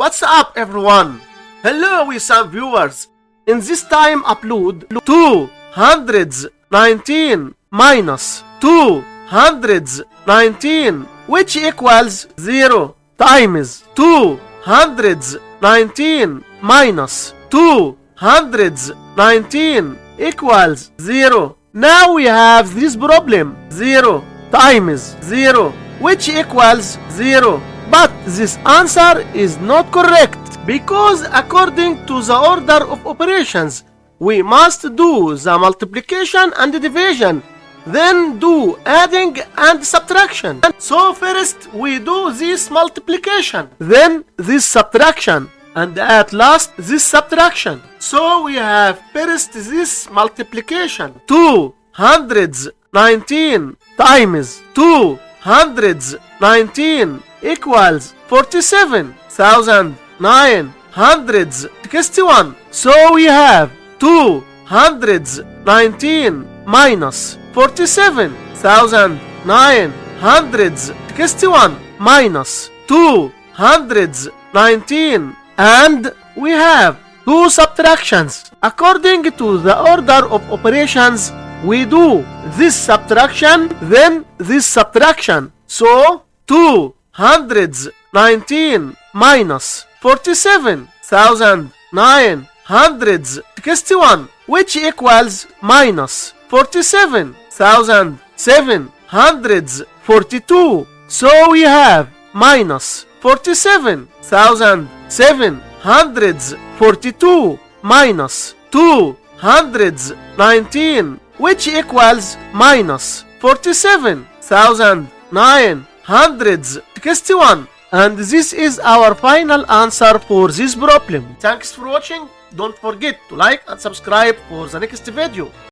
What's up, everyone? Hello, we some viewers. In this time upload 219 minus 219, which equals 0 times 219 minus 219 equals 0. Now we have this problem, 0 times 0, which equals 0. But this answer is not correct, because according to the order of operations, we must do the multiplication and division, then do adding and subtraction. So first we do this multiplication, then this subtraction, and at last this subtraction. So we have first this multiplication, 219 times 219 equals 47,961. So we have 219 minus 47,961 minus 219, and we have two subtractions. According to the order of operations, we do this subtraction, then this subtraction. So 219 minus 47,961, which equals minus 47,742. So we have minus 47,742 minus 219, which equals minus 47,961. And this is our final answer for this problem. Thanks for watching. Don't forget to like and subscribe for the next video.